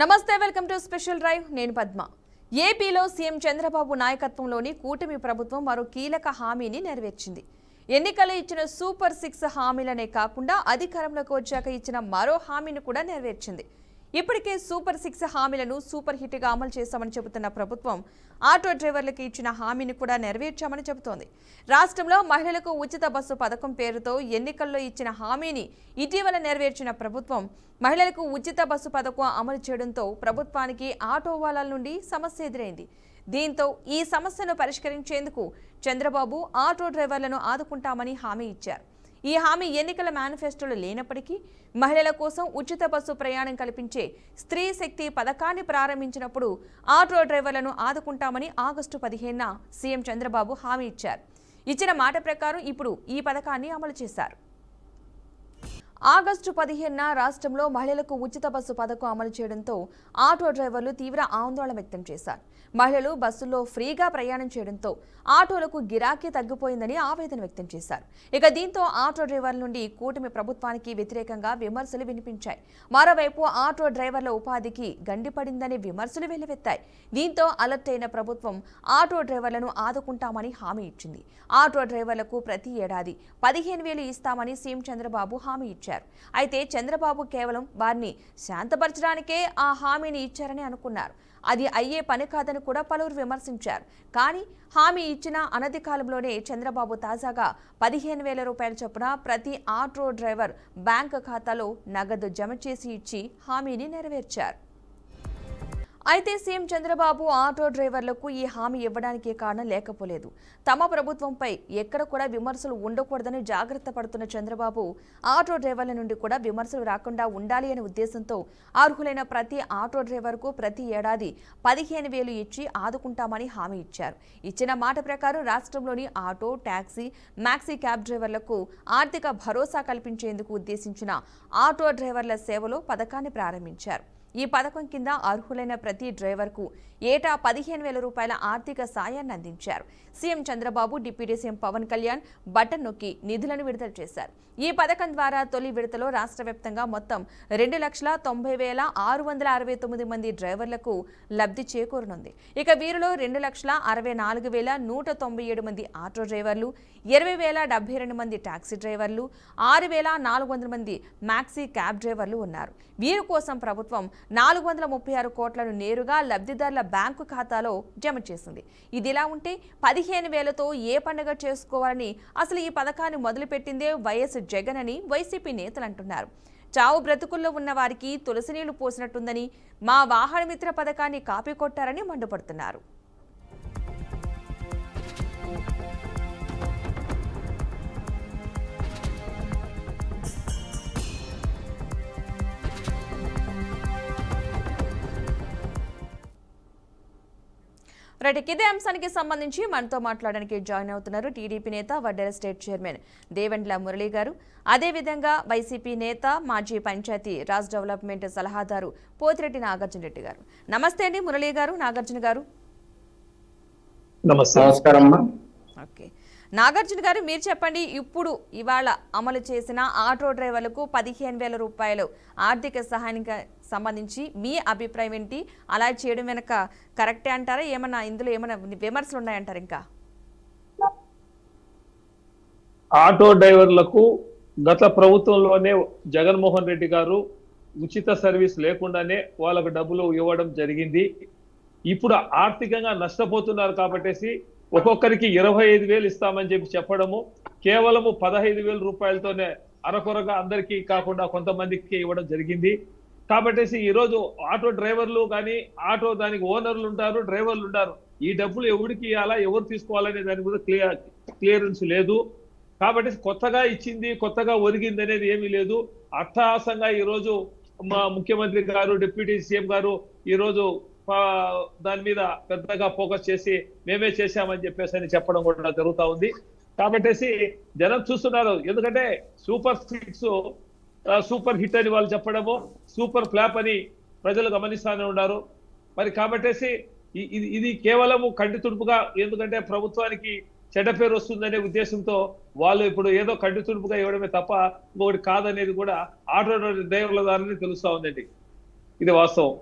నమస్తే, welcome to special drive. నేను పద్మ. ఏపీలో సీఎం చంద్రబాబు నాయకత్వంలోని కూటమి ప్రభుత్వం మరో కీలక హామీని నెరవేర్చింది. ఎన్నికల్లో ఇచ్చిన సూపర్ 6 హామీలనే కాకుండా అధికారంలోకి వచ్చాక ఇచ్చిన మరో హామీని కూడా నెరవేర్చింది. ఇప్పటికే సూపర్ 6 హామీలను సూపర్ హిట్గా అమలు చేశామని చెబుతున్న ప్రభుత్వం ఆటో డ్రైవర్లకు ఇచ్చిన హామీని కూడా నెరవేర్చామని చెబుతోంది. రాష్ట్రంలో మహిళలకు ఉచిత బస్సు పథకం పేరుతో ఎన్నికల్లో ఇచ్చిన హామీని ఇటీవల నెరవేర్చిన ప్రభుత్వం మహిళలకు ఉచిత బస్సు పథకం అమలు చేయడంతో ప్రభుత్వానికి ఆటో వాలాల నుండి సమస్య ఎదురైంది. దీంతో ఈ సమస్యను పరిష్కరించేందుకు చంద్రబాబు ఆటో డ్రైవర్లను ఆదుకుంటామని హామీ ఇచ్చారు. ఈ హామీ ఎన్నికల మేనిఫెస్టోలో లేనప్పటికీ మహిళల కోసం ఉచిత బస్సు ప్రయాణం కల్పించే స్త్రీ శక్తి పథకాన్ని ప్రారంభించినప్పుడు ఆటో డ్రైవర్లను ఆదుకుంటామని ఆగస్టు 15న సీఎం చంద్రబాబు హామీ ఇచ్చారు. ఇచ్చిన మాట ప్రకారం ఇప్పుడు ఈ పథకాన్ని అమలు చేశారు. ఆగస్టు 15న రాష్ట్రంలో మహిళలకు ఉచిత బస్సు పథకం అమలు చేయడంతో ఆటో డ్రైవర్లు తీవ్ర ఆందోళన వ్యక్తం చేశారు. మహిళలు బస్సుల్లో ఫ్రీగా ప్రయాణం చేయడంతో ఆటోలకు గిరాకీ తగ్గిపోయిందని ఆవేదన వ్యక్తం చేశారు. ఇక దీంతో ఆటో డ్రైవర్ల నుండి కూటమి ప్రభుత్వానికి వ్యతిరేకంగా విమర్శలు వినిపించాయి. మరోవైపు ఆటో డ్రైవర్ల ఉపాధికి గండిపడిందనే విమర్శలు వెల్లువెత్తాయి. దీంతో అలర్ట్ అయిన ప్రభుత్వం ఆటో డ్రైవర్లను ఆదుకుంటామని హామీ ఇచ్చింది. ఆటో డ్రైవర్లకు ప్రతి ఏడాది 15,000 ఇస్తామని సీఎం చంద్రబాబు హామీ ఇచ్చారు. అయితే చంద్రబాబు కేవలం వారిని శాంతపరచడానికే ఆ హామీని ఇచ్చారని అనుకున్నారు. అది అయ్యే పని కాదని కూడా పలువురు విమర్శించారు. కానీ హామీ ఇచ్చిన అనతి కాలంలోనే చంద్రబాబు తాజాగా 15,000 రూపాయల చొప్పున ప్రతి ఆటో డ్రైవర్ బ్యాంకు ఖాతాలో నగదు జమ చేసి ఇచ్చి హామీని నెరవేర్చారు. అయితే సీఎం చంద్రబాబు ఆటో డ్రైవర్లకు ఈ హామీ ఇవ్వడానికి కారణం లేకపోలేదు. తమ ప్రభుత్వంపై ఎక్కడ కూడా విమర్శలు ఉండకూడదని జాగ్రత్త పడుతున్న చంద్రబాబు ఆటో డ్రైవర్ల నుండి కూడా విమర్శలు రాకుండా ఉండాలి అనే ఉద్దేశంతో అర్హులైన ప్రతి ఆటో డ్రైవర్కు ప్రతి ఏడాది 15,000 ఇచ్చి ఆదుకుంటామని హామీ ఇచ్చారు. ఇచ్చిన మాట ప్రకారం రాష్ట్రంలోని ఆటో, టాక్సీ, మ్యాక్సీ క్యాబ్ డ్రైవర్లకు ఆర్థిక భరోసా కల్పించేందుకు ఉద్దేశించిన ఆటో డ్రైవర్ల సేవలో పథకాన్ని ప్రారంభించారు. ఈ పథకం కింద అర్హులైన ప్రతి డ్రైవర్కు ఏటా 15,000 రూపాయల ఆర్థిక సాయాన్ని అందించారు. CM Chandrababu, deputy CM Pawan Kalyan button నొక్కి నిధులను విడుదల చేశారు. ఈ పథకం ద్వారా తొలి విడతలో రాష్ట్ర వ్యాప్తంగా మొత్తం 2,90,669 మంది డ్రైవర్లకు లబ్ధి చేకూరనుంది. ఇక వీరిలో 2,64,197 మంది ఆటో డ్రైవర్లు, 20,072 మంది టాక్సీ డ్రైవర్లు, 6,400 మంది మ్యాక్సీ క్యాబ్ డ్రైవర్లు ఉన్నారు. వీరి కోసం ప్రభుత్వం 436 కోట్లను నేరుగా లబ్ధిదారుల బ్యాంకు ఖాతాలో జమ చేసింది. ఇదిలా ఉంటే 15,000తో ఏ పండుగ చేసుకోవాలని అసలు ఈ పథకాన్ని మొదలుపెట్టిందే వైఎస్ జగన్ అని వైసీపీ నేతలు అంటున్నారు. చావు బ్రతుకుల్లో ఉన్న వారికి తులసి నీళ్లు పోసినట్టుందని, మా వాహన మిత్ర పథకాన్ని కాపీ కొట్టారని మండిపడుతున్నారు. రైట్, ఇదే అంశానికి సంబంధించి మనతో మాట్లాడడానికి జాయిన్ అవుతున్నారు టీడీపీ నేత, వడ్డెర స్టేట్ చైర్మన్ దేవెండ్ల మురళి గారు. అదేవిధంగా వైసీపీ నేత, మాజీ పంచాయతీ రాజ్ డెవలప్మెంట్ సలహాదారు పోతిరెడ్డి నాగార్జున రెడ్డి గారు. నమస్తే అండి మురళి గారు, నాగార్జున గారు. నమస్కారం. ఓకే, నాగార్జున గారు మీరు చెప్పండి, ఇప్పుడు ఇవాళ అమలు చేసిన ఆటో డ్రైవర్లకు 15,000 రూపాయలు ఆర్థిక సహాయానికి సంబంధించి మీ అభిప్రాయం ఏంటి? అలా చేయడం వెనక కరెక్టే అంటారా? ఏమన్నా ఇందులో ఏమైనా విమర్శలు ఉన్నాయంటారు? ఇంకా ఆటో డ్రైవర్లకు గత ప్రభుత్వంలోనే జగన్మోహన్ రెడ్డి గారు ఉచిత సర్వీస్ లేకుండానే వాళ్ళకు డబ్బులు ఇవ్వడం జరిగింది. ఇప్పుడు ఆర్థికంగా నష్టపోతున్నారు కాబట్టేసి ఒక్కొక్కరికి 25,000 ఇస్తామని చెప్పడము, కేవలము 15,000 రూపాయలతోనే అరకొరగా అందరికీ కాకుండా కొంతమందికి ఇవ్వడం జరిగింది. కాబట్టేసి ఈరోజు ఆటో డ్రైవర్లు కానీ, ఆటో దానికి ఓనర్లు ఉంటారు, డ్రైవర్లు ఉంటారు. ఈ డబ్బులు ఎవరికి ఇవ్వాలా, ఎవరు తీసుకోవాలనే దాని మీద క్లియరెన్స్ లేదు. కాబట్టి కొత్తగా ఇచ్చింది, కొత్తగా ఒరిగింది అనేది ఏమీ లేదు. అట్టహాసంగా ఈరోజు మా ముఖ్యమంత్రి గారు, డిప్యూటీ సీఎం గారు ఈరోజు దాని మీద పెద్దగా ఫోకస్ చేసి మేమే చేశామని చెప్పేసి అని చెప్పడం కూడా జరుగుతూ ఉంది. కాబట్టేసి జనం చూస్తున్నారు. ఎందుకంటే సూపర్ 6 సూపర్ హిట్ అని వాళ్ళు చెప్పడము, సూపర్ ఫ్లాప్ అని ప్రజలు గమనిస్తూనే ఉన్నారు. మరి కాబట్టేసి ఇది కేవలము కంటి తుడుపుగా, ఎందుకంటే ప్రభుత్వానికి చెడ్డ పేరు వస్తుందనే ఉద్దేశంతో వాళ్ళు ఇప్పుడు ఏదో కంటి తుడుపుగా ఇవ్వడమే తప్ప ఇంకొకటి కాదనేది కూడా ఆటో డ్రైవర్ల ద్వారా తెలుస్తా ఉందండి. ఇది వాస్తవం.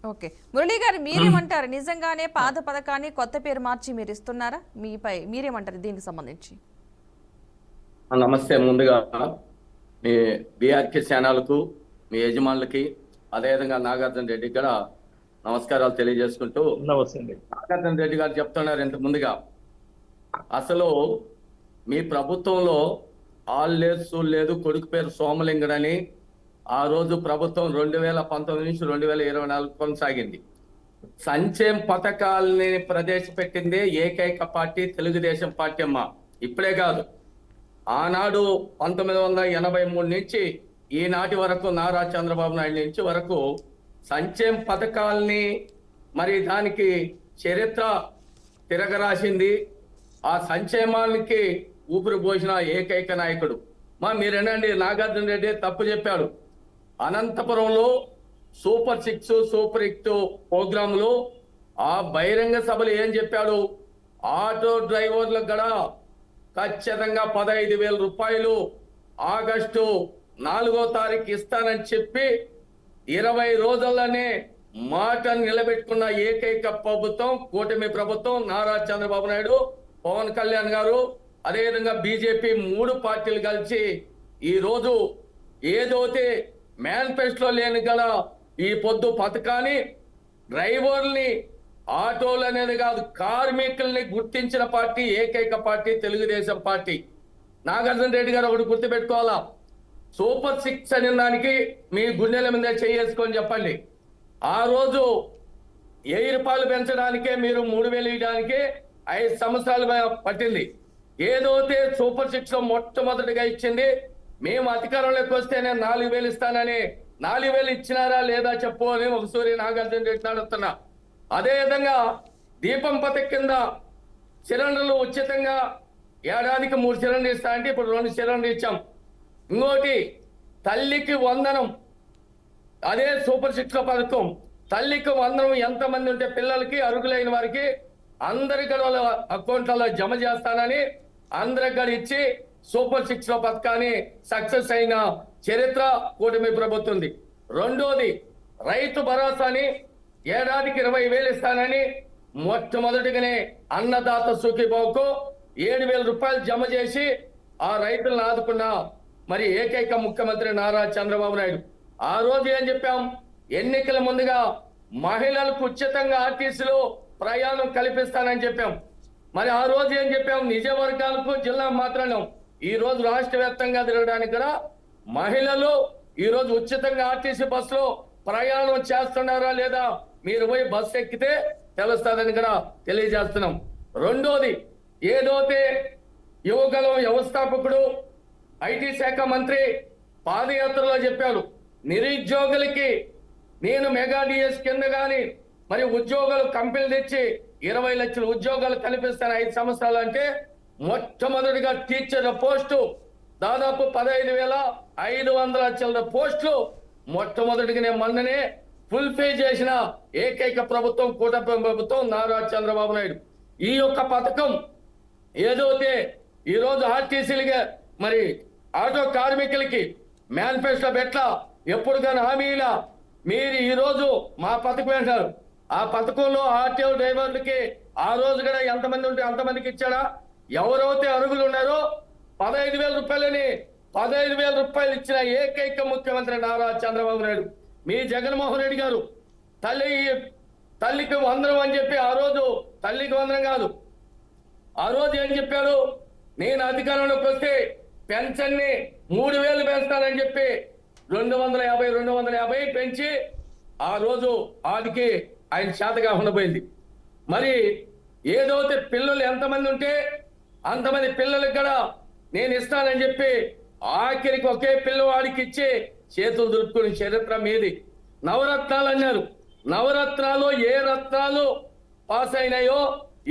ఓకే, మురళి గారు మీరేమంటారు? నిజంగానే పాత పథకాన్ని కొత్త పేరు మార్చి మీరు ఇస్తున్నారా? మీరేమంటారు దీనికి సంబంధించి? నమస్తే. ముందుగా మీ బీఆర్కే ఛానల్కు, మీ యజమానులకి, అదేవిధంగా నాగార్జున రెడ్డికి కూడా నమస్కారాలు తెలియజేసుకుంటూ, నమస్తే అండి. నాగార్జున రెడ్డి గారు చెప్తున్నారు ఇంత ముందుగా, అసలు మీ ప్రభుత్వంలో ఆళ్ళు లేదు సూళ్ళు లేదు, కొడుకు పేరు సోమలింగడని ఆ రోజు ప్రభుత్వం 2019 నుంచి 2024 కొనసాగింది. సంక్షేమ పథకాలని ప్రవేశపెట్టింది ఏకైక పార్టీ తెలుగుదేశం పార్టీ అమ్మ. ఇప్పుడే కాదు, ఆనాడు 1983 నుంచి ఈనాటి వరకు నారా చంద్రబాబు నాయుడు నుంచి వరకు సంక్షేమ పథకాలని మరి దానికి చరిత్ర తిరగరాసింది. ఆ సంక్షేమానికి ఊపిరి పోసిన ఏకైక నాయకుడు మీరేనండి. నాగార్జున రెడ్డి తప్పు చెప్పాడు. అనంతపురంలో సూపర్ 6 సూపర్ 8 ప్రోగ్రాంలు ఆ బహిరంగ సభలు ఏం చెప్పాడు? ఆటో డ్రైవర్లకు కూడా ఖచ్చితంగా 15,000 రూపాయలు ఆగస్టు 4వ తారీఖు ఇస్తానని చెప్పి 20 రోజుల్లోనే మాట నిలబెట్టుకున్న ఏకైక ప్రభుత్వం కూటమి ప్రభుత్వం. నారా చంద్రబాబు నాయుడు, పవన్ కళ్యాణ్ గారు, అదేవిధంగా బీజేపీ 3 పార్టీలు కలిసి ఈ రోజు ఏదైతే మేనిఫెస్టోలో లేని గల ఈ పొద్దు పథకాన్ని డ్రైవర్ని, ఆటోలు అనేది కాదు, కార్మికుల్ని గుర్తించిన పార్టీ ఏకైక పార్టీ తెలుగుదేశం పార్టీ. నాగార్జున రెడ్డి గారు ఒకటి గుర్తుపెట్టుకోవాలా, సూపర్ 6 అనే దానికి మీ గుండెల మీద చేసుకొని చెప్పండి. ఆ రోజు 1000 రూపాయలు పెంచడానికే మీరు 3,000 ఇవ్వడానికి 5 సంవత్సరాలు పట్టింది. ఏదైతే సూపర్ 6 లో మొట్టమొదటిగా ఇచ్చింది, మేము అధికారంలోకి వస్తేనే 4,000 ఇస్తానని 4,000 ఇచ్చినారా లేదా చెప్పు అని ఒకసారి నాగార్జున రెడ్డి అడుగుతున్నా. అదేవిధంగా దీపం పథకం కింద సిలిండర్లు ఉచితంగా ఏడాదికి 3 సిలిండర్లు ఇస్తా అంటే ఇప్పుడు 2 సిలిండర్లు ఇచ్చాం. ఇంకోటి తల్లికి వందనం, అదే సూపర్ 6 పథకం. తల్లికి వందనం ఎంతమంది ఉంటే పిల్లలకి అర్హులైన వారికి అందరికి వాళ్ళ అకౌంట్లలో జమ చేస్తానని అందరికి ఇచ్చి సూపర్ 6 పథకాన్ని సక్సెస్ అయిన చరిత్ర కూటమి ప్రభుత్వంది. రెండోది రైతు భరోసాని ఏడాదికి 20,000 ఇస్తానని మొట్టమొదటిగానే అన్నదాత సుఖీభావకు 7,000 రూపాయలు జమ చేసి ఆ రైతులను ఆదుకున్న మరి ఏకైక ముఖ్యమంత్రి నారా చంద్రబాబు నాయుడు. ఆ రోజు ఏం చెప్పాం? ఎన్నికల ముందుగా మహిళలకు ఉచితంగా ఆర్టీసీలో ప్రయాణం కల్పిస్తానని చెప్పాం. మరి ఆ రోజు ఏం చెప్పాం? నిజవర్గాలకు జిల్లా మాత్రం ఈ రోజు రాష్ట్ర వ్యాప్తంగా తిరగడానికి కూడా మహిళలు ఈ రోజు ఉచితంగా ఆర్టీసీ బస్సులో ప్రయాణం చేస్తున్నారా లేదా మీరు పోయి బస్సు ఎక్కితే తెలుస్తుందని కూడా తెలియజేస్తున్నాం. రెండోది ఏదైతే యువగలం వ్యవస్థాపకుడు ఐటీ శాఖ మంత్రి పాదయాత్రలో చెప్పాడు, నిరుద్యోగులకి నేను మెగా డిఎస్ కింద కానీ మరి ఉద్యోగాలు కంపెనీలు తెచ్చి 20 లక్షల ఉద్యోగాలు కల్పిస్తాను 5 సంవత్సరాలు అంటే మొట్టమొదటిగా టీచర్ పోస్టు దాదాపు 15,500 పోస్టులు మొట్టమొదటిగానే మొన్ననే ఫుల్ఫిల్ చేసిన ఏకైక ప్రభుత్వం కూటమి ప్రభుత్వం నారా చంద్రబాబు నాయుడు. ఈ యొక్క పథకం ఏదైతే ఈరోజు ఆర్టీసీలుగా మరి ఆటో కార్మికులకి మేనిఫెస్టో పెట్ట ఎప్పుడు కానీ హామీలా మీరు ఈరోజు మా పథకం అంటారు. ఆ పథకంలో ఆర్టీఓ డ్రైవర్లకి ఆ రోజు కూడా ఎంతమంది ఉంటే అంతమందికి ఇచ్చాడా? ఎవరైతే అర్హులు ఉన్నారో 15,000 రూపాయలని 15,000 రూపాయలు ఇచ్చిన ఏకైక ముఖ్యమంత్రి నారా చంద్రబాబు నాయుడు. మీ జగన్మోహన్ రెడ్డి గారు తల్లికి వందనం అని చెప్పి ఆ రోజు తల్లికి వందనం కాదు, ఆ రోజు ఏం చెప్పాడు? నేను అధికారంలోకి వస్తే పెన్షన్ని 3,000 పెంచుతానని చెప్పి 250 పెంచి ఆ రోజు ఆడికి ఆయన చేతగా ఉండబోయింది. మరి ఏదైతే పిల్లలు ఎంతమంది ఉంటే అంతమంది పిల్లలకు కూడా నేను ఇస్తానని చెప్పి ఆఖరికి ఒకే పిల్లవాడికి ఇచ్చి చేతులు దులుపుకుని చరిత్ర మీది. నవరత్నాలు అన్నారు. నవరత్నాలు ఏ రత్నాలు పాస్ అయినాయో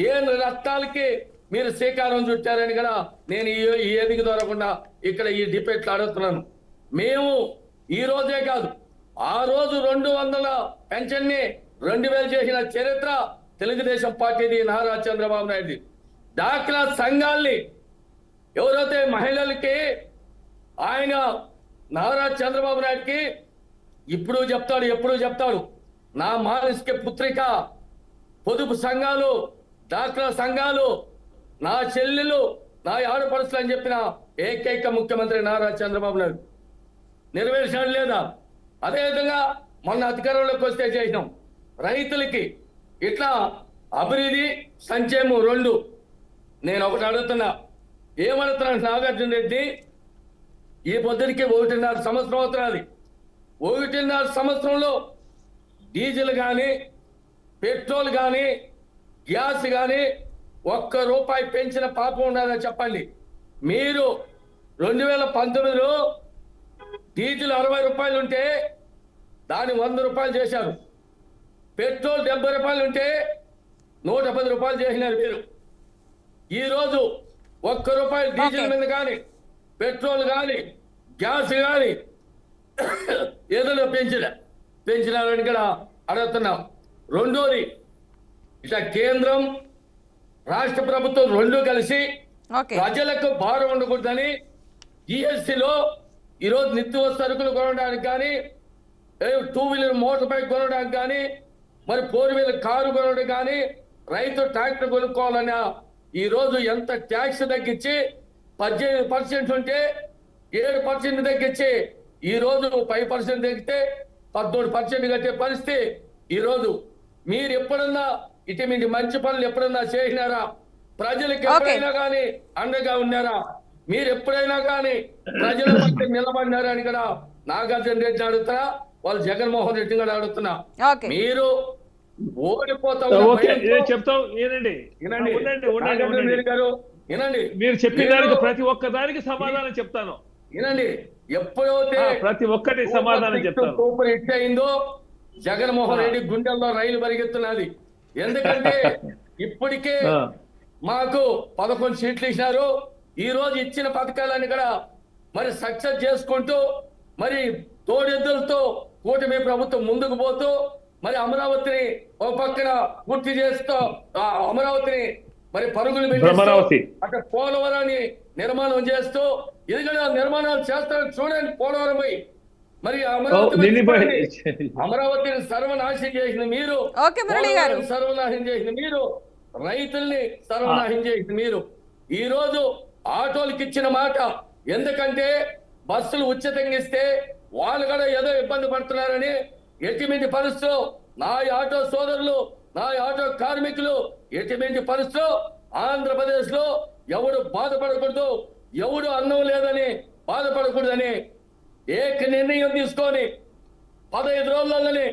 ఏ రత్నాలకి మీరు శ్రీకారం చుట్టారని కూడా నేను ఈ వేదిక ద్వారా ఇక్కడ ఈ డిబేట్లు అడుగుతున్నాను. మేము ఈ రోజే కాదు, ఆ రోజు 200 పెన్షన్ని 2,000 చేసిన చరిత్ర తెలుగుదేశం పార్టీది, నారా చంద్రబాబు నాయుడుది. డాక్రా సంఘాల్ని ఎవరైతే మహిళలకి ఆయన నారా చంద్రబాబు నాయుడుకి ఇప్పుడు చెప్తాడు, ఎప్పుడు చెప్తాడు, నా మానసిక పుత్రిక, పొదుపు సంఘాలు, డాక్టర్ సంఘాలు, నా చెల్లెలు, నా ఆడపడుచులు అని చెప్పిన ఏకైక ముఖ్యమంత్రి నారా చంద్రబాబు నాయుడు. నెరవేర్చాడు లేదా? అదేవిధంగా మొన్న అధికారంలోకి వస్తే చేసినాం. రైతులకి ఇట్లా అభివృద్ధి, సంక్షేమం రెండు. నేను ఒకటి అడుగుతున్నా, ఏమడుగుతున్నాను నాగార్జున రెడ్డి, ఈ పొద్దుడికి 1.5 సంవత్సరం అవుతున్నది. 1.5 సంవత్సరంలో డీజిల్ కానీ, పెట్రోల్ కానీ, గ్యాస్ కానీ ₹1 పెంచిన పాపం ఉన్నదని చెప్పండి. మీరు 2019లో డీజిల్ ₹60 ఉంటే దాన్ని ₹100 చేశారు. పెట్రోల్ ₹70 ఉంటే ₹110 చేసినారు మీరు. ఈరోజు ₹1 డీజిల్ మీద కానీ, పెట్రోల్ కానీ, గ్యాస్ కానీ ఏదైనా పెంచినారని కూడా అడుగుతున్నాం. రెండోది, ఇట్లా కేంద్రం రాష్ట్ర ప్రభుత్వం రెండు కలిసి ప్రజలకు భారం ఉండకూడదని జిఎస్టీలో ఈరోజు నిత్య సరుకులు కొనడానికి కానీ, 2 వీలర్ మోటార్ బైక్ కొనడానికి కానీ, మరి 4 వీలర్ కారు కొనడానికి కానీ, రైతు ట్రాక్టర్ కొనుక్కోవాలన్న ఈరోజు ఎంత ట్యాక్స్ తగ్గించి 18% ఉంటే 7% తగ్గించి ఈరోజు 5% తగ్గితే 13% కట్టే పరిస్థితి. ఈరోజు మీరు ఎప్పుడన్నా ఇటువంటి మంచి పనులు ఎప్పుడన్నా చేసినారా? ప్రజలకు ఎప్పుడైనా కానీ అండగా ఉన్నారా? మీరు ఎప్పుడైనా కానీ ప్రజల పట్ల నిలబడినారా అని కూడా నాగార్జున రెడ్డి అడుగుతున్నా, వాళ్ళు జగన్మోహన్ రెడ్డి కూడా అడుగుతున్నా. మీరు ఓడిపోతాం చెప్తాం. వినండి, వినండి, మీరు చెప్పిన దానికి ప్రతి ఒక్క దానికి సమాధానం చెప్తాను. వినండి, ఎప్పుడైతే ప్రతి ఒక్కటి సమాధానం చెప్తాను. సూపర్ హిట్ అయిందో జగన్మోహన్ రెడ్డి గుండెల్లో రైలు పరిగెత్తున్నది. ఎందుకంటే ఇప్పటికే మాకు 11 సీట్లు ఇచ్చినారు. ఈ రోజు ఇచ్చిన పథకాలన్నీ కూడా మరి సక్సెస్ చేసుకుంటూ, మరి తోడెద్దులతో కూటమి ప్రభుత్వం ముందుకు పోతూ, మరి అమరావతిని ఒక పక్కన పూర్తి చేస్తూ, అమరావతిని మరి పరుగులు పెట్టి అక్కడ పోలవరాన్ని నిర్మాణం చేస్తూ, ఇది కూడా నిర్మాణాలు చేస్తారని చూడండి. పోలవరం పోయి మరి అమరావతిని సర్వనాశనం చేసిన మీరు, సర్వనాశనం చేసిన మీరు, రైతుల్ని సర్వనాశనం చేసిన మీరు. ఈ రోజు ఆటోలకు ఇచ్చిన మాట, ఎందుకంటే బస్సులు ఉచితంగా ఇస్తే వాళ్ళు కూడా ఏదో ఇబ్బంది పడుతున్నారని ఎటువంటి పరిస్థితుల్లో నా ఆటో సోదరులు, నా ఆటో కార్మికులు ఎటువంటి పరిస్థితుల్లో ఆంధ్రప్రదేశ్ లో ఎవడు బాధపడకూడదు, ఎవడు అన్నం లేదని బాధపడకూడదని ఏక నిర్ణయం తీసుకొని 15 రోజులలోనే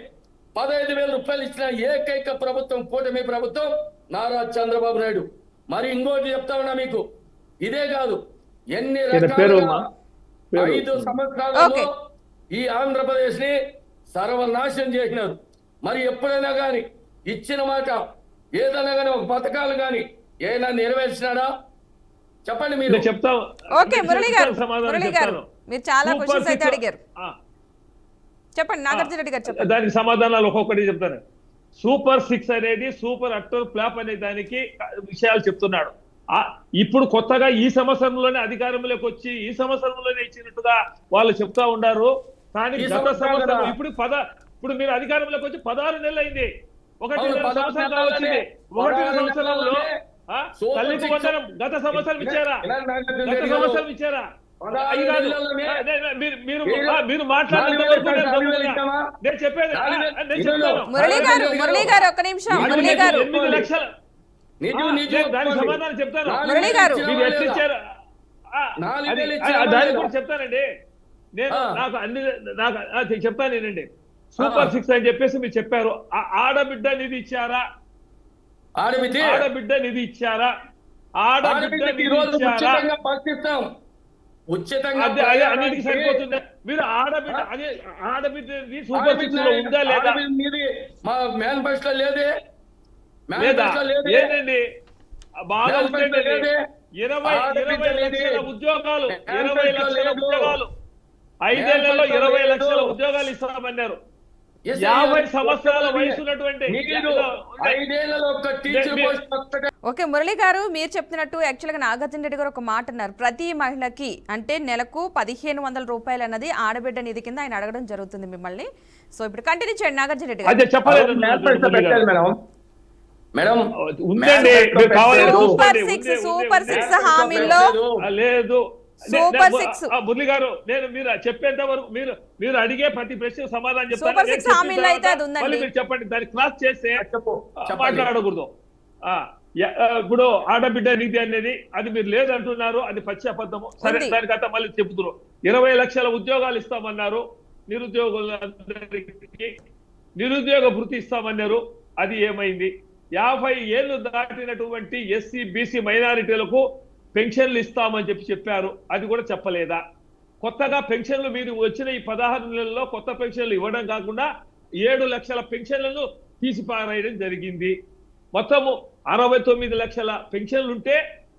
15,000 రూపాయలు ఇచ్చిన ఏకైక ప్రభుత్వం కూటమి ప్రభుత్వం నారా చంద్రబాబు నాయుడు. మరి ఇంకోటి చెప్తా ఉన్నా మీకు, ఇదే కాదు ఎన్ని రకాలుగా 5 సంవత్సరాలలో ఈ ఆంధ్రప్రదేశ్ ని సర్వనాశనం చేసినారు. మరి ఎప్పుడైనా కానీ ఇచ్చిన మాట ఏదైనా కానీ ఒక పథకాలు కానీ ఏదైనా నెరవేర్చినాడా చెప్పండి. మీరు చెప్తాం. మీరు చాలా క్వశ్చన్స్ అయితే అడిగారు, చెప్పండి నాగార్జున రెడ్డి గారు చెప్పండి. దానికి సమాధానాలు ఒక్కొక్కటి చెప్తాను. సూపర్ 6 అనేది సూపర్ అక్టోర్ ఫ్లాప్ అనే దానికి విషయాలు చెప్తున్నాడు. ఇప్పుడు కొత్తగా ఈ సంవత్సరంలోనే అధికారంలోకి వచ్చి ఈ సంవత్సరంలోనే ఇచ్చినట్టుగా వాళ్ళు చెప్తా ఉన్నారు. కానీ గత సంవత్సరం ఇప్పుడు మీరు అధికారంలోకి వచ్చి 16 నెలలు అయింది. 1.5 సంవత్సరాలు వచ్చింది. 1.5 సంవత్సరంలో తల్లికి వందనం గత సంవత్సరం ఇచ్చారా? గత సంవత్సరం ఇచ్చారా? మీరు మాట్లాడినంత వరకు నేను చెప్పేది మురళీ గారు ఒక్క నిమిషం. మురళీ గారు 8 లక్షల దానికి సమాధానం చెప్తాను. మురళీ గారు మీరు ఎట్లా ఇచ్చారు దానికి కూడా చెప్తానండి. నేను నాకు చెప్తాను నేనండి. సూపర్ 6 అని చెప్పేసి మీరు చెప్పారు. ఆడబిడ్డ నిధి ఇచ్చారా? ఆడబిడ్డ నిధి ఇచ్చారా? ఆడబిడ్డ నిధి ఇచ్చారా? ఉచితంగా అన్నిటికీ సరిపోతుంది. మీరు ఆడబిడ్డ సూపర్ 6 లో ఉందా లేదా? మా మేనిఫెస్టో లేదే. ఏంటండి బాగా 20 లక్షల ఉద్యోగాలు 20 లక్షల ఉద్యోగాలు 5 ఏళ్లలో 20 లక్షల ఉద్యోగాలు ఇస్తామన్నారు. Yes, 50 సంవత్సరాల వయసు ఉన్నటువంటి మీరు 5 ఏళ్లలో ఒక టీచర్ పోస్ట్ ఒక్కటే. ఓకే మురళి గారు, మీరు చెప్తున్నట్టు యాక్చువల్గా నాగార్జున రెడ్డి గారు ఒక మాట అన్నారు. ప్రతి మహిళకి అంటే నెలకు 1500 రూపాయలు అన్నది ఆడబిడ్డ నిధి కింద ఆయన అడగడం జరుగుతుంది మిమ్మల్ని. సో ఇప్పుడు కంటిన్యూ చేయండి నాగార్జున రెడ్డి గారు. అదే చెప్పలేదు మేనిఫెస్టో పెట్టారు మేడం. ఉందండి, మీరు కావాలంటే సూపర్ చూసుకోండి. సూపర్ సిక్స్ హామీల్లో లేదు సూపర్ సిక్స్ మురళి గారు, నేను మీరు చెప్పేంత వరకు మీరు అడిగే ప్రతి ప్రశ్న సమాధానం చెప్తాను. సూపర్ సిక్స్ హామీల్లో అయితే అది ఉందండి. మళ్ళీ మీరు చెప్పండి, దాన్ని క్రాస్ చేస్తే చెప్పండి. మాట్లాడకూడదు. ఇప్పుడు ఆడబిడ్డ నీతి అనేది అది మీరు లేదంటున్నారు, అది పచ్చి అబద్ధము. సరే, ఉంది. దానికంతా మళ్ళీ చెప్తున్నారు. 20 లక్షల ఉద్యోగాలు ఇస్తామన్నారు నిరుద్యోగులందరికీ, నిరుద్యోగ భృతి ఇస్తామన్నారు. అది ఏమైంది? 50 ఏళ్లు దాటినటువంటి ఎస్సీ బీసీ మైనారిటీలకు పెన్షన్లు ఇస్తామని చెప్పారు, అది కూడా చెప్పలేదా? కొత్తగా పెన్షన్లు మీరు వచ్చిన ఈ 16 నెలల్లో కొత్త పెన్షన్లు ఇవ్వడం కాకుండా 7 లక్షల పెన్షన్లను తీసిపారేయడం జరిగింది. మొత్తము 69 లక్షల పెన్షన్లు ఉంటే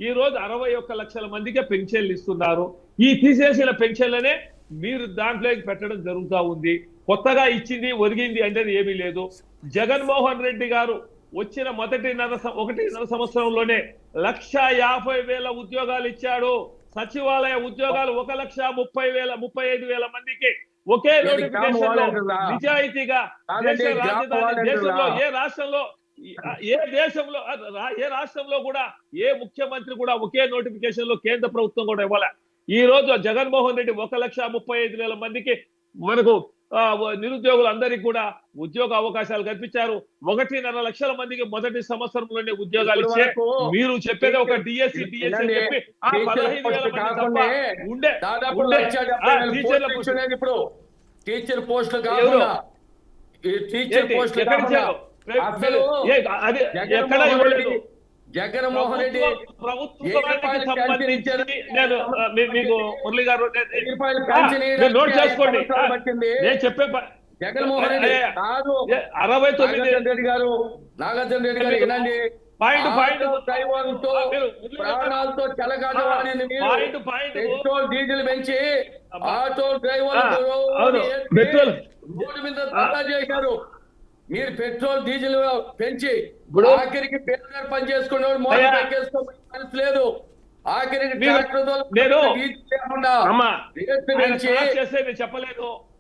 ఈ రోజు 61 లక్షల మందికే పెన్షన్లు ఇస్తున్నారు. ఈ తీసేసిన పెన్షన్లనే మీరు దాంట్లోకి పెట్టడం జరుగుతూ ఉంది. కొత్తగా ఇచ్చింది ఒరిగింది అనేది ఏమీ లేదు. జగన్మోహన్ రెడ్డి గారు వచ్చిన ఒకటిన్నర సంవత్సరంలోనే 1,50,000 ఉద్యోగాలు ఇచ్చాడు. సచివాలయ ఉద్యోగాలు 1,35,000 మందికి ఒకే నోటిఫికేషన్ లో నిజాయితీగా దేశంలో ఏ రాష్ట్రంలో కూడా ఏ ముఖ్యమంత్రి కూడా ఒకే నోటిఫికేషన్ లో కేంద్ర ప్రభుత్వం కూడా ఇవ్వాలి. ఈ రోజు జగన్మోహన్ రెడ్డి 1,35,000 మందికి మనకు నిరుద్యోగులందరికీ కూడా ఉద్యోగ అవకాశాలు కల్పించారు. 1.5 లక్షల మందికి మొదటి సంవత్సరంలోనే ఉద్యోగాలు ఇచ్చే మీరు చెప్పేది ఒక డిఎస్సి చెప్పి 15,000 మంది ఉండే ఇప్పుడు టీచర్ పోస్టులు కాకుండా టీచర్ పోస్టులు ఎక్కడ ఇవ్వలేదు. జగన్మోహన్ రెడ్డి ప్రభుత్వానికి సంబంధించి నేను మీకు మురళి గారు నోట్ చేసుకోండి. నేను చెప్పే జగన్మోహన్ రెడ్డి కాదు 69 గారు నాగార్జున రెడ్డి గారు వినండి. డ్రైవర్లతో ప్రాణాలతో చెలగాటవాడిని మీరు పెట్రోల్ డీజిల్ పెంచి ఆటో డ్రైవర్లు రోడ్డు మీద ధర్నా చేశారు. మీరు పెట్రోల్ డీజిల్ పెంచి ఆఖరికి పేదలు పని చేసుకునేవాడు మోటార్ బైక్ లేదు. ఆఖరికి చెప్పలేదు.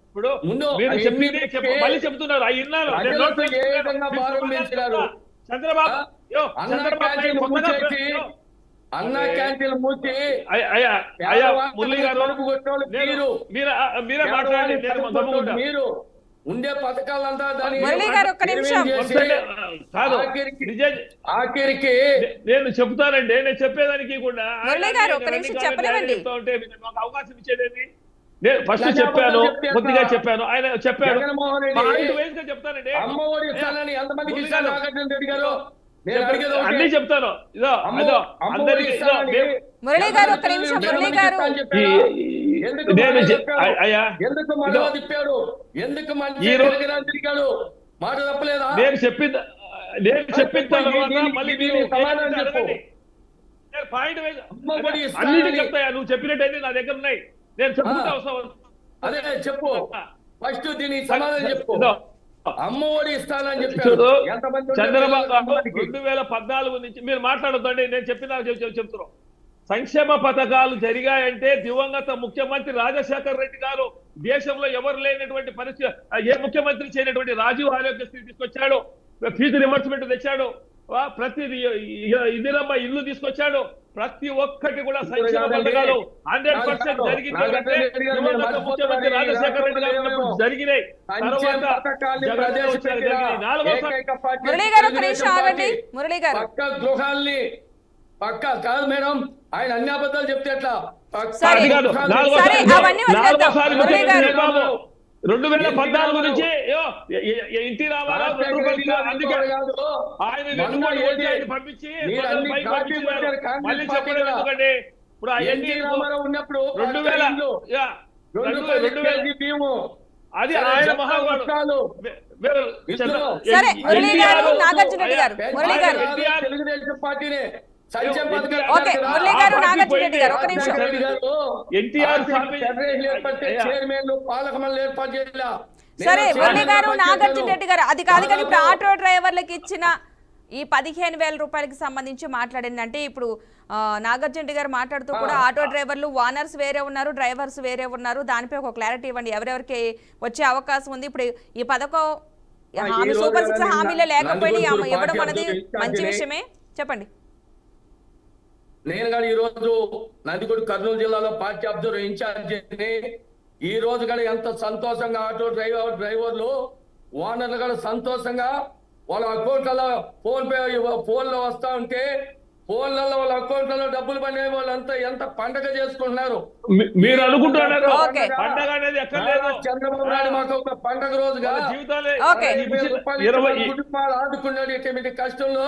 ఇప్పుడు మళ్ళీ చెప్తున్నారు ఏ విధంగా ప్రారంభించినారు? చంద్రబాబు అన్న క్యాంటీన్ మూసి మురళి గారు మీరే మాట్లాడండి. మీరు ఉండే పథకాలంతా దాని ఆఖరికి నేను చెప్తానండి. నేను చెప్పేదానికి కూడా చెప్పండి. అవకాశం ఇచ్చేది నేను ఫస్ట్ చెప్పాను, కొద్దిగా చెప్పాను, ఆయన చెప్పాడు. చెప్తానండి. అమ్మఒడి ఇస్తానని ఎంతమందికి ఇస్తాను నాగార్జున రెడ్డి గారు? అన్ని చెప్తాను. ఇదో అందరికి మురళి గారు ఒక్క నిమిషం. మురళి గారు ఎందుకు మళ్ళీ తిప్పాడు? ఎందుకు తిరిగాడు? మాట తప్పలేదా? నేను చెప్పిన తర్వాత మళ్ళీ అన్నిటి చెప్తాయా? నువ్వు చెప్పినట్టయితే నా దగ్గర ఉన్నాయి, నేను చెప్పుకుంటే అవసరం. అదే చెప్పు, ఫస్ట్ దీనికి సమాధానం చెప్పు. అమ్మఒడి ఇస్తానని చెప్పారు. చంద్రబాబు 2014 నుంచి మీరు మాట్లాడొద్దండి, నేను చెప్పిన చెప్తున్నాం. సంక్షేమ పథకాలు జరిగాయంటే దివంగత ముఖ్యమంత్రి రాజశేఖర్ రెడ్డి గారు దేశంలో ఎవరు లేనటువంటి పరిస్థితి, ఏ ముఖ్యమంత్రి చేయనటువంటి రాజీవ్ ఆరోగ్యశ్రీ తీసుకొచ్చాడు, ఫీజు రిమర్స్మెంట్ తెచ్చాడు, ప్రతి ఇందిరమ్మ ఇల్లు తీసుకొచ్చాడు. ప్రతి ఒక్కటి కూడా సంక్షేమ పథకాలు 100% జరిగింది. ముఖ్యమంత్రి రాజశేఖర్ రెడ్డి గారు జరిగినాయి. పక్క గృహాల్ని పక్క కాదు మేడం, ఆయన అన్ని అబద్ధాలు చెప్తే ఎట్లా? 2014 నుంచి ఎన్టీ రామారావు పంపించి మళ్ళీ చెప్పలేదు. ఎందుకంటే ఇప్పుడు ఎన్టీ రామారావు ఉన్నప్పుడు 2000 అది ఆయన మహావాడు. తెలుగుదేశం పార్టీనే చైర్మన్లు పాలక మండలి ఏర్పాటు చేయాల. సరే నేను మురళి గారు, చేశాను. నాగార్జున రెడ్డి గారు, అది కాదు కానీ ఇప్పుడు దాదాపు ఆటో డ్రైవర్లకు ఇచ్చిన ఈ 15,000 రూపాయలకి సంబంధించి మాట్లాడింది అంటే ఇప్పుడు నాగార్జున రెడ్డి గారు మాట్లాడుతూ కూడా ఆటో డ్రైవర్లు ఓనర్స్ వేరే ఉన్నారు, డ్రైవర్స్ వేరే ఉన్నారు, దానిపై ఒక క్లారిటీ ఇవ్వండి, ఎవరెవరికి వచ్చే అవకాశం ఉంది. ఇప్పుడు ఈ పథకం హామీ ఈ సూపర్ రోజు 6 హామీలే లేకపోయినా నందికొట్కూరు ఇవ్వడం పార్టీ అనేది అధ్యక్షుడు మంచి ఇన్ఛార్జిని విషయమే. చెప్పండి. నేను కానీ ఈ రోజు నందికొట్టు కర్నూలు జిల్లాలో పార్టీ అబ్జర్వర్ ఇన్ఛార్జిని. ఈ రోజు కూడా ఎంత సంతోషంగా ఆటో డ్రైవర్లు ఓనర్లు కూడా సంతోషంగా వాళ్ళ అకౌంట్లలో ఫోన్లో వస్తా ఉంటే ఫోన్లలో వాళ్ళ అకౌంట్లలో డబ్బులు పడే వాళ్ళంతా ఎంత పండగ చేసుకుంటున్నారు. మీరు అనుకుంటున్నారు ఓకే. పండగ అనేది ఎక్కడ లేదు. చంద్రబాబు నాయుడు మాకు ఒక పండగ రోజుగా వాళ్ళ జీవితాలే ఓకే. 20,000 రూపాయలు కుటుంబాలు ఆదుకున్నాడు ఇటువంటి కష్టంలో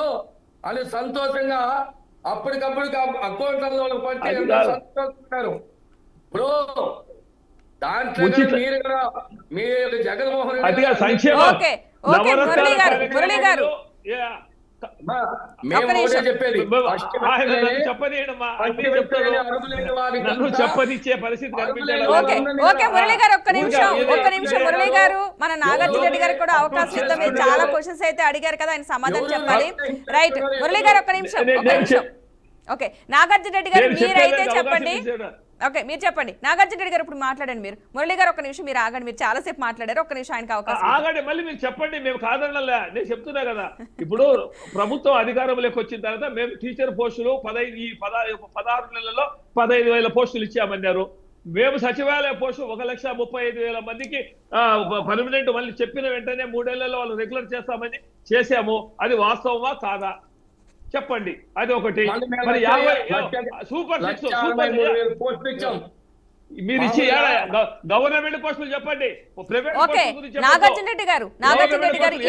అని సంతోషంగా అప్పటికప్పుడు అకౌంట్లలో పట్టి అది ఎంత కాదు. సంతోషిస్తున్నారు. ఇప్పుడు దాంట్లో ఉచిత- కూడా మీరు కూడా మీరు జగన్మోహన్ రెడ్డి అదిగా గారు సంక్షేమ ఓకే. ఓకే, మురళి గారు, మురళి గారు. మేము ఒక్క ఒకటే నిమిషం. చెప్పేది ఆయన నన్ను చెప్పనీయడమ్మా, అన్నీ చెప్తారు. నన్ను చెప్పనిచ్చే పరిస్థితి కనిపించడం ఓకే లేదు. ఓకే మురళి గారు, ఒక్క నిమిషం మురళి గారు, మన నాగార్జున రెడ్డి గారికి కూడా అవకాశం ఇద్దాం. మీరు చాలా క్వశ్చన్స్ అయితే అడిగారు కదా, ఆయన సమాధానం చెప్పాలి. రైట్ మురళి గారు, ఒక్క నిమిషం. ఓకే నాగార్జున రెడ్డి గారు, నేను మీరైతే చెప్పేదానికి చెప్పండి. అవకాశం ఇచ్చాడు. ఓకే మీరు చెప్పండి. నాగార్జున రెడ్డి గారు ఇప్పుడు మాట్లాడండి. మీరు మురళి గారు ఒక్క నిమిషం మీరు ఆగండి, మీరు చాలాసేపు మాట్లాడారు, ఒక్క నిమిషం ఆయనకి అవకాశం ఇవ్వండి. ఆగండి, మళ్ళీ మీరు చెప్పండి, మేము కాదనలే. నేను చెప్తున్నా కదా, ఇప్పుడు ప్రభుత్వం అధికారంలోకి వచ్చిన తర్వాత మేము టీచర్ పోస్టులు 16 నెలల్లో 15,000 పోస్టులు ఇచ్చామన్నారు. మేము సచివాలయ పోస్టులు 1,35,000 మందికి పర్మనెంట్ మళ్ళీ చెప్పిన వెంటనే 3 ఏళ్లలో వాళ్ళు రెగ్యులర్ చేస్తామని చేశాము. అది వాస్తవమా కాదా చెప్పండి. అది ఒకటి. మరి 50 సూపర్ 6 మీరు ఇచ్చి గవర్నమెంట్ పోస్టులు చెప్పండి, ప్రైవేట్ ఓకే నాగార్జున రెడ్డి గారు,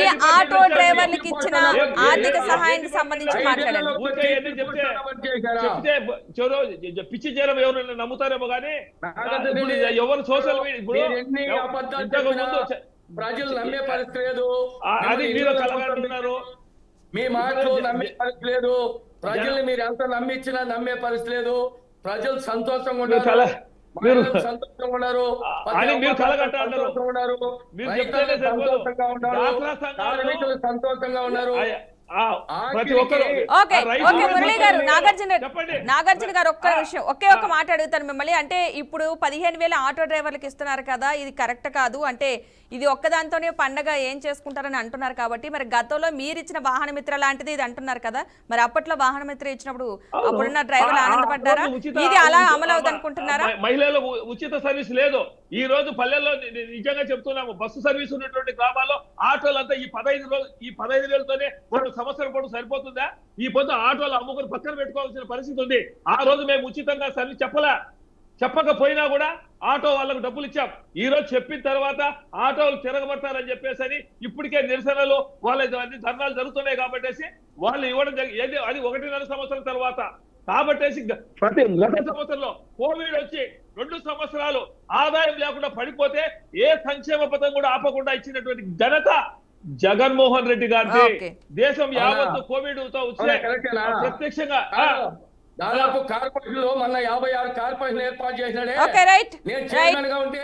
ఈ ఆటో డ్రైవర్లకు ఇచ్చిన ఆర్థిక సహాయానికి సంబంధించి మాట్లాడండి. చెప్తే పిచ్చి చేయడం ఎవరు నమ్ముతారేమో కానీ ఎవరు సోషల్ మీడియా ఇప్పుడు ఇంతకు ముందు ప్రజలు నమ్మే పరిస్థితి లేదు. అది మీరు కలగంటున్నారు. మీ మాటలు నమ్మే పరిస్థితి లేదు. ప్రజల్ని మీరు ఎంత నమ్మించినా నమ్మే పరిస్థితి లేదు. ప్రజలు సంతోషంగా ఉన్నారు, మీరు సంతోషంగా ఉన్నారు, అని మీరు కలగంటారు. ఉన్నారు, మీరు చెప్తేనే సంతోషంగా ఉన్నారు, కార్మికులు సంతోషంగా ఉన్నారు. ప్రతి ఒక్కరు ఓకే ఓకే మురళి గారు, చెప్పండి. నాగార్జున గారు ఒక్క విషయం, ఒక్క మాట అడుగుతాను మిమ్మల్ని. అంటే ఇప్పుడు 15,000 ఆటో డ్రైవర్లకు ఇస్తున్నారు కదా, ఇది కరెక్ట్ కాదు అంటే ఇది ఒక్కదాంతోనే పండగ ఏం చేసుకుంటారని అంటున్నారు కాబట్టి, మరి గతంలో మీరు ఇచ్చిన వాహన మిత్ర లాంటిది ఇది అంటున్నారు కదా, మరి అప్పట్లో వాహన మిత్ర ఇచ్చినప్పుడు అప్పుడున్న డ్రైవర్లు ఆనందపడ్డారా? ఇది అలా అమలు అవుతుంది అనుకుంటున్నారా? మహిళలు ఉచిత సర్వీస్ లేదు. ఈ రోజు పల్లెల్లో నిజంగా చెప్తున్నాము, బస్సు సర్వీస్ ఉన్నటువంటి గ్రామాల్లో ఆటోలంతా ఈ 15,000తోనే మనం సంవత్సరం పాటు సరిపోతుందా? ఈ పొద్దు ఆటోలు అమ్ముకుని పక్కన పెట్టుకోవాల్సిన పరిస్థితి ఉంది. ఆ రోజు మేము ఉచితంగా సర్వీస్ చెప్పకపోయినా కూడా ఆటో వాళ్ళకు డబ్బులు ఇచ్చాం. ఈ రోజు చెప్పిన తర్వాత ఆటోలు తిరగబడతారని చెప్పేసి ఇప్పటికే నిరసనలు వాళ్ళ ధర్నాలు జరుగుతున్నాయి కాబట్టి వాళ్ళు ఇవ్వడం ఏది అది 1.5 సంవత్సరం తర్వాత కాబట్టేసి గత సంవత్సరంలో కోవిడ్ వచ్చి 2 సంవత్సరాలు ఆదాయం లేకుండా పడిపోతే ఏ సంక్షేమ పథకం కూడా ఆపకుండా ఇచ్చినటువంటి ఘనత జగన్మోహన్ రెడ్డి గారి. దేశం యావత్తు కోవిడ్ తో వచ్చే ప్రత్యక్షంగా దాదాపు కార్పొరేషన్ లో మన 56 కార్పొరేషన్ ఏర్పాటు చేసినాడే. ఓకే రైట్ నేను చైర్మన్ గా ఉంటే